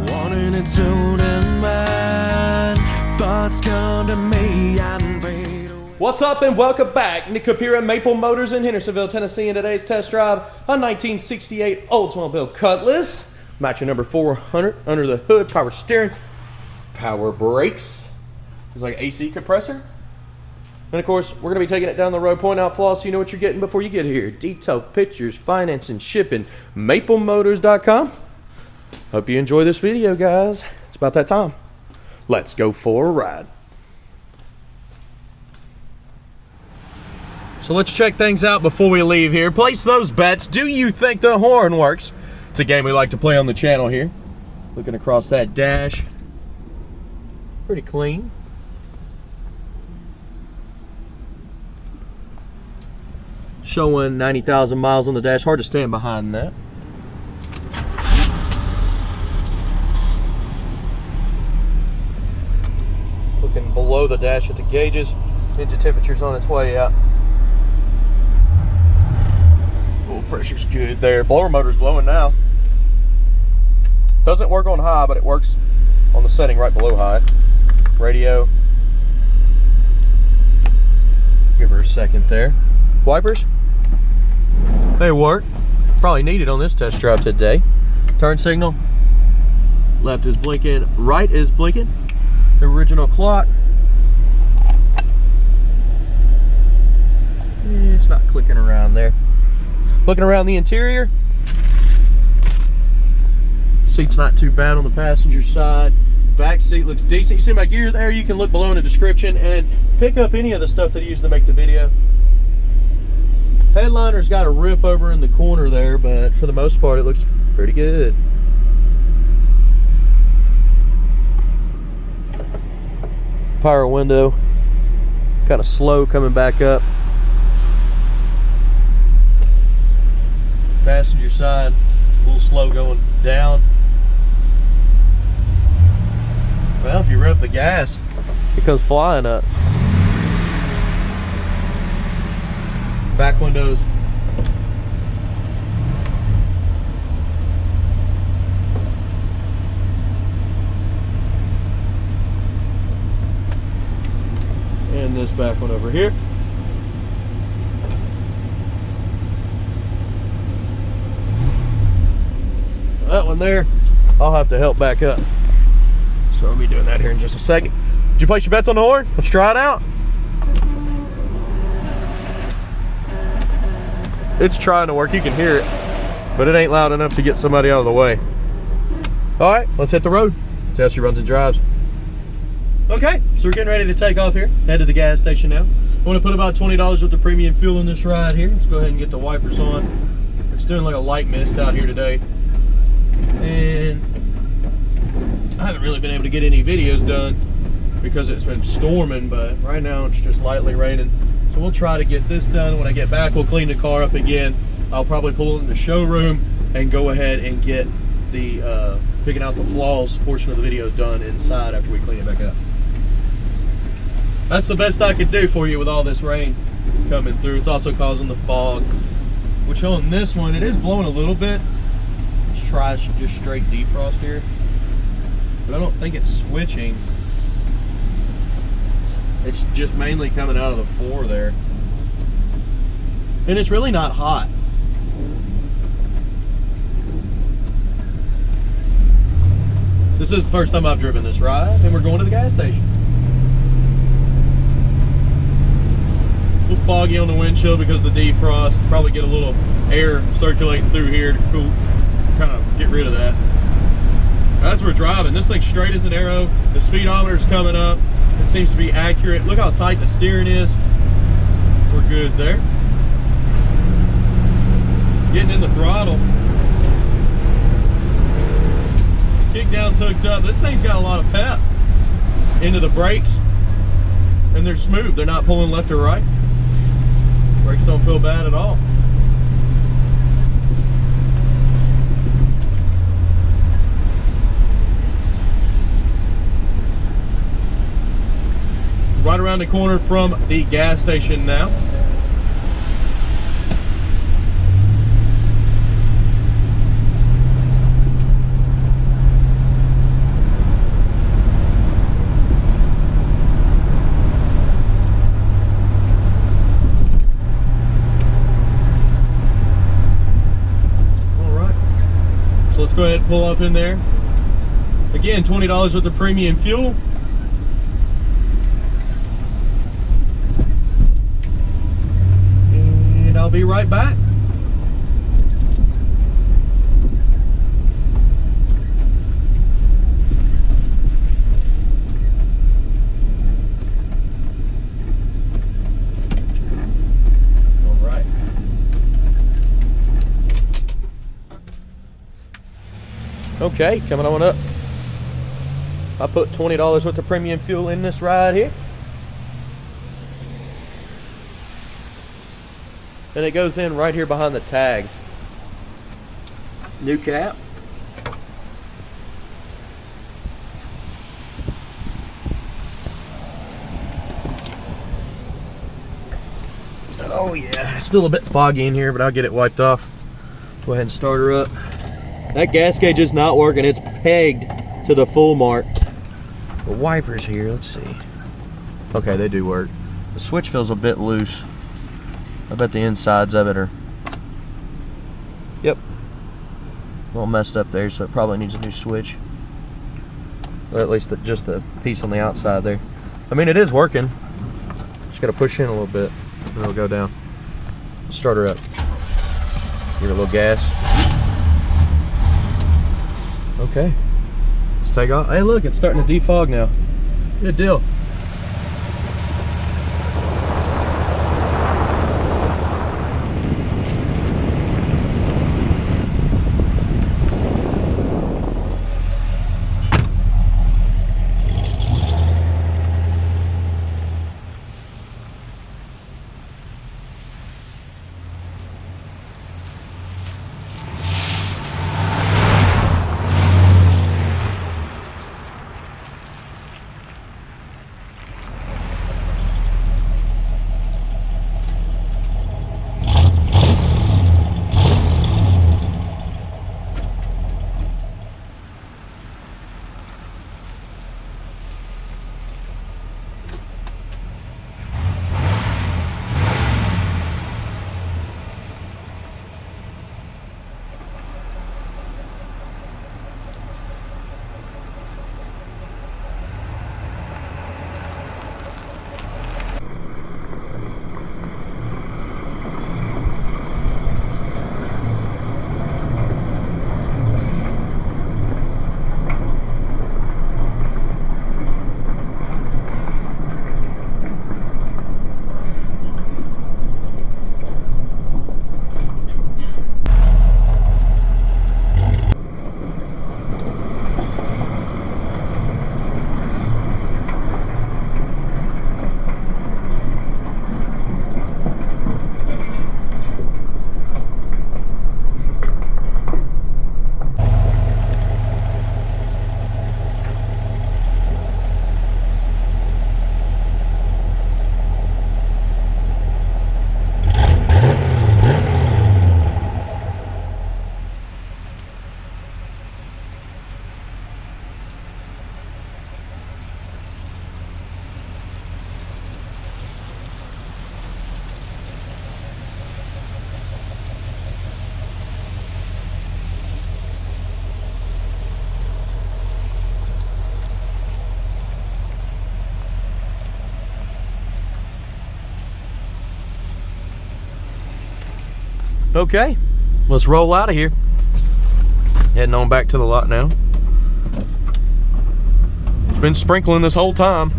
wanting it soon and mine. Thoughts come to me and fade away. What's up and welcome back. Nick Capira, Maple Motors in Hendersonville, Tennessee, in today's test drive a 1968 Oldsmobile Cutlass. Matching number 400 under the hood, power steering, power brakes. It's like AC compressor. And of course, we're going to be taking it down the road, pointing out flaws so you know what you're getting before you get here. Detailed pictures, financing, shipping, maplemotors.com. Hope you enjoy this video, guys. It's about that time. Let's go for a ride. So let's check things out before we leave here. Place those bets. Do you think the horn works? It's a game we like to play on the channel here. Looking across that dash. Pretty clean. Showing 90,000 miles on the dash. Hard to stand behind that. Looking below the dash at the gauges. Engine temperature's on its way out. Oil pressure's good there. Blower motor's blowing now. Doesn't work on high, but it works on the setting right below high. Radio. Give her a second there. Wipers. They work. Probably needed on this test drive today. Turn signal. Left is blinking. Right is blinking. The original clock. It's not clicking around there. Looking around the interior. Seat's not too bad on the passenger side. Back seat looks decent. You see my gear there? You can look below in the description and pick up any of the stuff that I use to make the video. Headliner's got a rip over in the corner there, but for the most part it looks pretty good. Power window, kind of slow coming back up. Passenger side, a little slow going down. Well, if you rev the gas, it comes flying up. Back windows. And this back one over here. That one there, I'll have to help back up. So I'll be doing that here in just a second. Did you place your bets on the horn? Let's try it out. It's trying to work, you can hear it, but it ain't loud enough to get somebody out of the way. All right, let's hit the road. See how she runs and drives. Okay, so we're getting ready to take off here. Head to the gas station now. I want to put about $20 worth of premium fuel in this ride here. Let's go ahead and get the wipers on. It's doing like a light mist out here today. And I haven't really been able to get any videos done because it's been storming, but right now it's just lightly raining. So we'll try to get this done. When I get back, we'll clean the car up again. I'll probably pull it in the showroom and go ahead and get the picking out the flaws portion of the video done inside after we clean it back up. That's the best I could do for you with all this rain coming through. It's also causing the fog, which on this one, it is blowing a little bit. Let's try just straight defrost here. But I don't think it's switching. It's just mainly coming out of the floor there. And it's really not hot. This is the first time I've driven this ride, and we're going to the gas station. A little foggy on the windshield because of the defrost. Probably get a little air circulating through here to cool, kind of get rid of that. As we're driving, this thing's straight as an arrow. The speedometer's coming up. It seems to be accurate. Look how tight the steering is. We're good there. Getting in the throttle. Kick down's hooked up. This thing's got a lot of pep into the brakes, and they're smooth. They're not pulling left or right. Brakes don't feel bad at all. Right around the corner from the gas station now. So let's go ahead and pull up in there. Again, $20 worth of premium fuel. And I'll be right back. Okay, coming on up. I put $20 worth of premium fuel in this ride here. And it goes in right here behind the tag. New cap. Oh yeah, still a bit foggy in here, but I'll get it wiped off. Go ahead and start her up. That gas gauge is not working. It's pegged to the full mark. The wipers here, let's see. Okay, they do work. The switch feels a bit loose. I bet the insides of it are, yep, a little messed up there, so it probably needs a new switch. Or at least just the piece on the outside there. I mean, it is working. Just gotta push in a little bit and it'll go down. Start her up. Give her a little gas. Okay, let's take off. Hey look, it's starting to defog now. Good deal. Okay, let's roll out of here. Heading on back to the lot now. It's been sprinkling this whole time.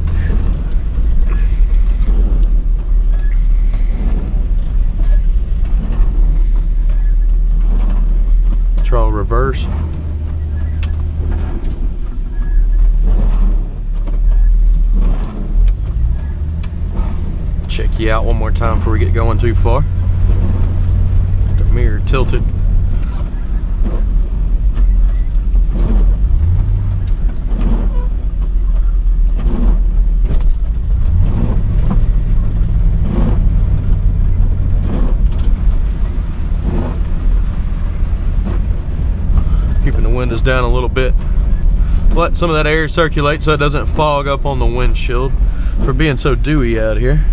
Try reverse. Check you out one more time before we get going too far. The mirror tilted. Keeping the windows down a little bit. Let some of that air circulate so it doesn't fog up on the windshield for being so dewy out here.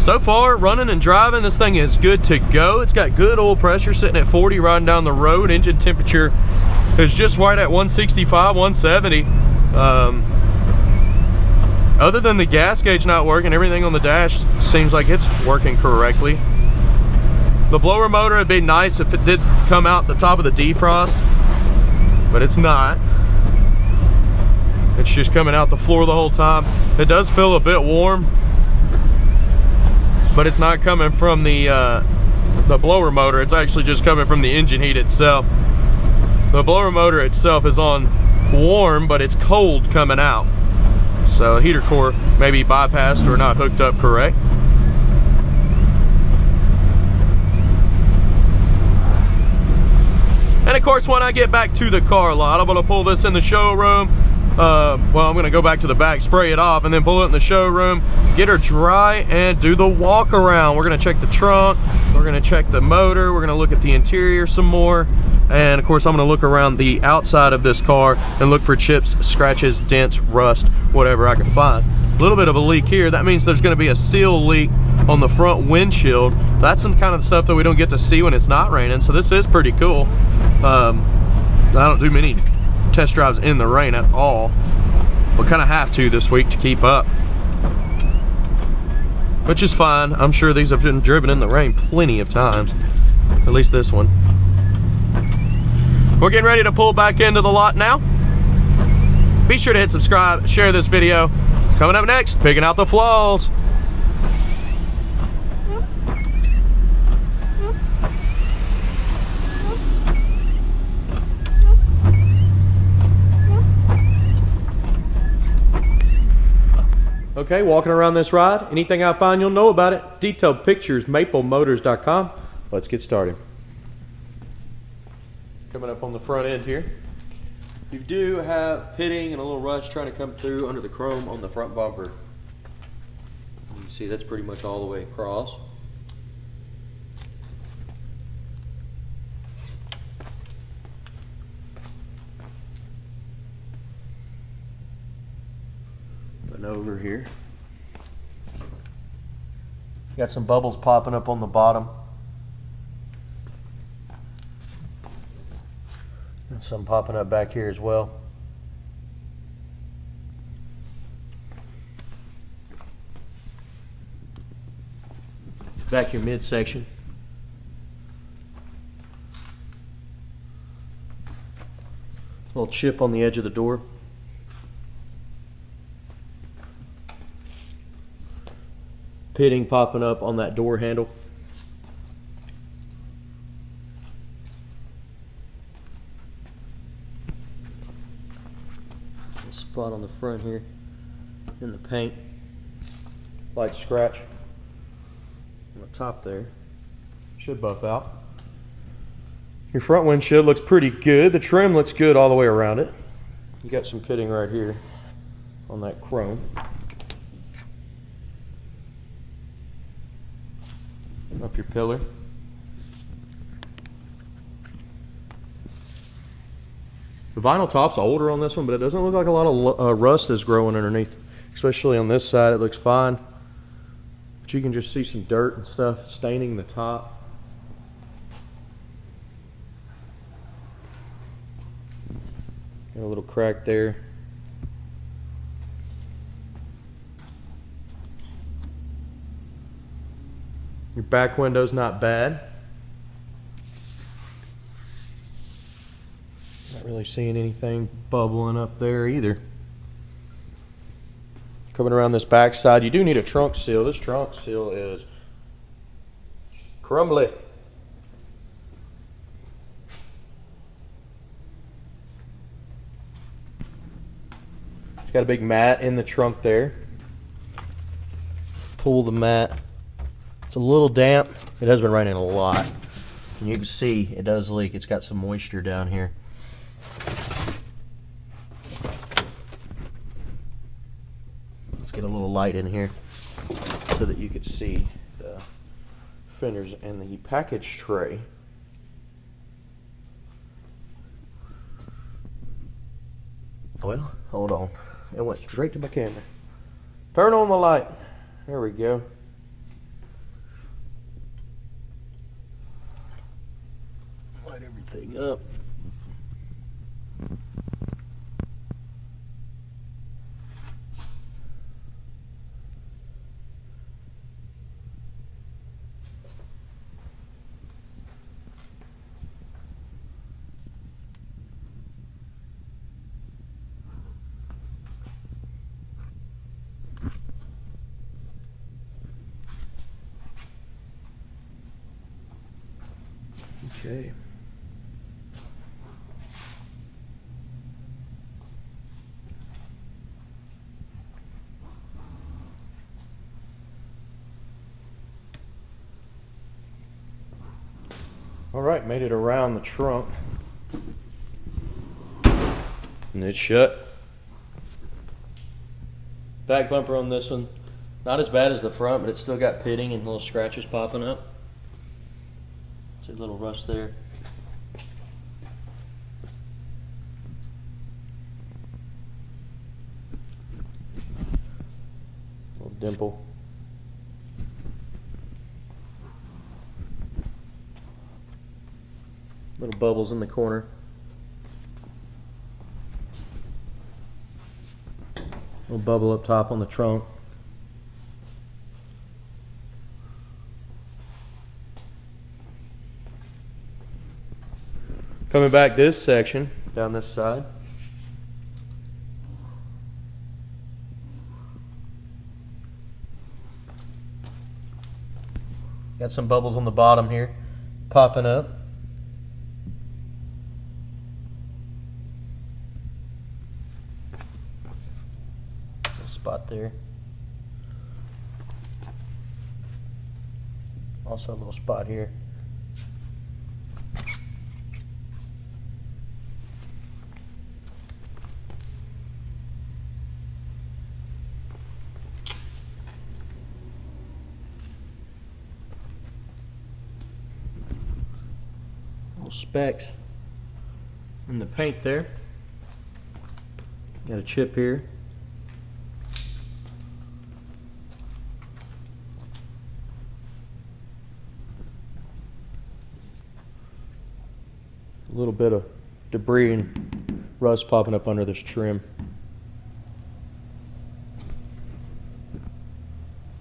So far, running and driving, this thing is good to go. It's got good oil pressure, sitting at 40 riding down the road. Engine temperature is just right at 165, 170. Other than the gas gauge not working, everything on the dash seems like it's working correctly. The blower motor, would be nice if it did come out the top of the defrost, but it's not. It's just coming out the floor the whole time. It does feel a bit warm, but it's not coming from the blower motor. It's actually just coming from the engine heat itself. The blower motor itself is on warm, but it's cold coming out. So heater core may be bypassed or not hooked up correct. And of course, when I get back to the car lot, I'm gonna pull this in the showroom. Well, I'm gonna go back to the back, spray it off, and then pull it in the showroom, get her dry, and do the walk around. We're gonna check the trunk, we're gonna check the motor, we're gonna look at the interior some more, and of course I'm gonna look around the outside of this car and look for chips, scratches, dents, rust, whatever I can find. A little bit of a leak here. That means there's gonna be a seal leak on the front windshield. That's some kind of stuff that we don't get to see when it's not raining, so this is pretty cool. I don't do many test drives in the rain at all. We'll kind of have to this week to keep up, which is fine. I'm sure these have been driven in the rain plenty of times, at least this one. We're getting ready to pull back into the lot now. Be sure to hit subscribe, share this video. Coming up next, picking out the flaws. Okay, walking around this ride, anything I find, you'll know about it. Detailed pictures, maplemotors.com. Let's get started. Coming up on the front end here. You do have pitting and a little rust trying to come through under the chrome on the front bumper. You can see that's pretty much all the way across. Over here, got some bubbles popping up on the bottom, and some popping up back here as well. Vacuum midsection. Little chip on the edge of the door. Pitting popping up on that door handle. A spot on the front here in the paint. Light scratch on the top there. Should buff out. Your front windshield looks pretty good. The trim looks good all the way around it. You got some pitting right here on that chrome. Up your pillar. The vinyl top's older on this one, but it doesn't look like a lot of rust is growing underneath. Especially on this side, it looks fine. But you can just see some dirt and stuff staining the top. Got a little crack there. Your back window's not bad. Not really seeing anything bubbling up there either. Coming around this back side, you do need a trunk seal. This trunk seal is crumbly. It's got a big mat in the trunk there. Pull the mat. It's a little damp. It has been raining a lot. And you can see it does leak. It's got some moisture down here. Let's get a little light in here so that you can see the fenders and the package tray. Well, hold on. It went straight to my camera. Turn on the light. There we go. Light everything up. Okay. All right, made it around the trunk. And it's shut. Back bumper on this one, not as bad as the front, but it's still got pitting and little scratches popping up. See a little rust there. Little dimple. Little bubbles in the corner. Little bubble up top on the trunk. Coming back this section, down this side. Got some bubbles on the bottom here, popping up. Little spot there. Also a little spot here. Specks in the paint there. Got a chip here. A little bit of debris and rust popping up under this trim.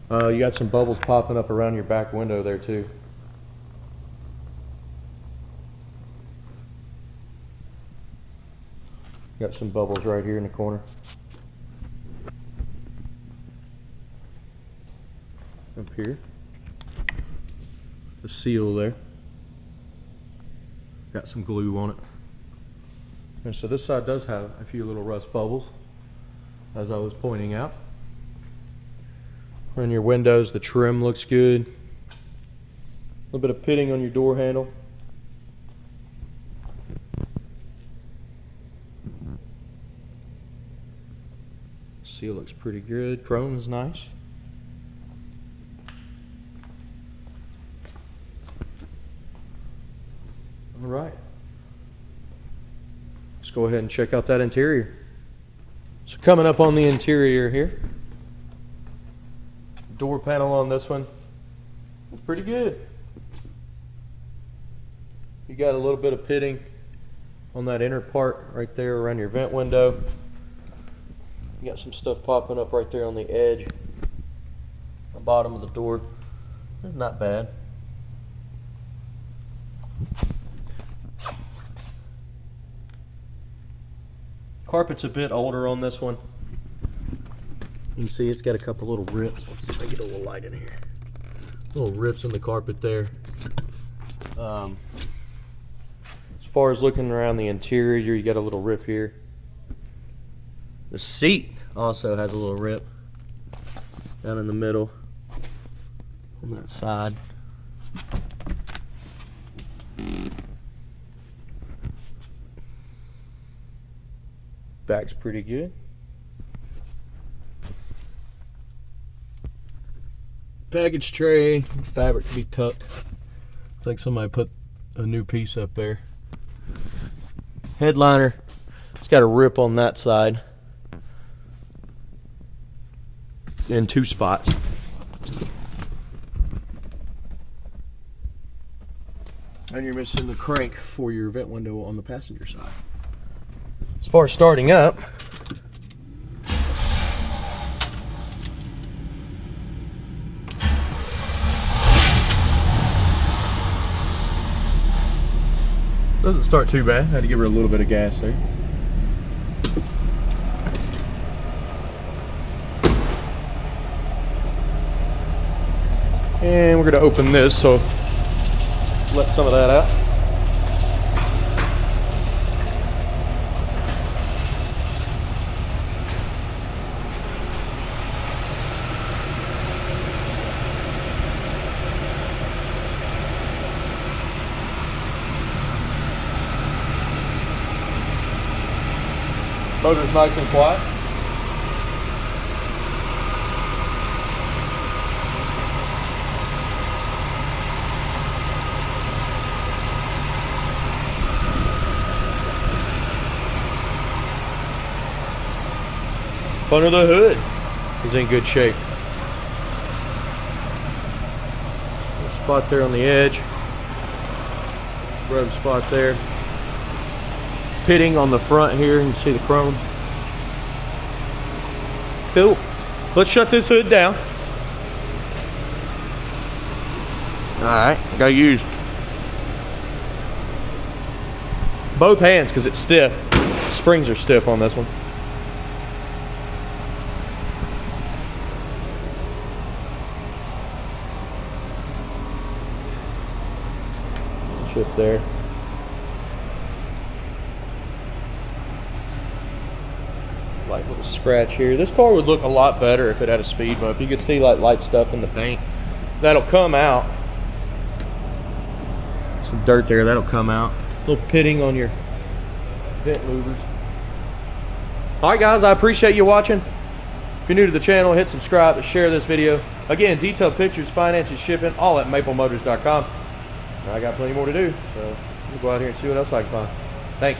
You got some bubbles popping up around your back window there too. Got some bubbles right here in the corner. Up here. The seal there. Got some glue on it. And so this side does have a few little rust bubbles, as I was pointing out. On your windows, the trim looks good. A little bit of pitting on your door handle. Seal looks pretty good. Chrome is nice. All right. Let's go ahead and check out that interior. So coming up on the interior here, door panel on this one is pretty good. You got a little bit of pitting on that inner part right there around your vent window. You got some stuff popping up right there on the edge, the bottom of the door. It's not bad. Carpet's a bit older on this one. You can see it's got a couple little rips. Let's see if I get a little light in here. Little rips in the carpet there. As far as looking around the interior, you got a little rip here. The seat also has a little rip down in the middle on that side. Back's pretty good. Package tray, fabric can be tucked. Looks like somebody put a new piece up there. Headliner, it's got a rip on that side in two spots. And you're missing the crank for your vent window on the passenger side. As far as starting up, doesn't start too bad. Had to give her a little bit of gas there. And we're going to open this, so let some of that out. Motor's nice and quiet. Under the hood is in good shape. Little spot there on the edge. Rub spot there. Pitting on the front here, you can see the chrome. Cool. Let's shut this hood down. Alright, gotta use both hands because it's stiff. Springs are stiff on this one. Chip there. Light little scratch here. This car would look a lot better if it had a speed bump. You could see like light stuff in the paint. That'll come out. Some dirt there, that'll come out. A little pitting on your vent louvers. Alright guys, I appreciate you watching. If you're new to the channel, hit subscribe and share this video. Again, detailed pictures, finances, shipping, all at maplemotors.com. I got plenty more to do, so we'll go out here and see what else I can find. Thanks.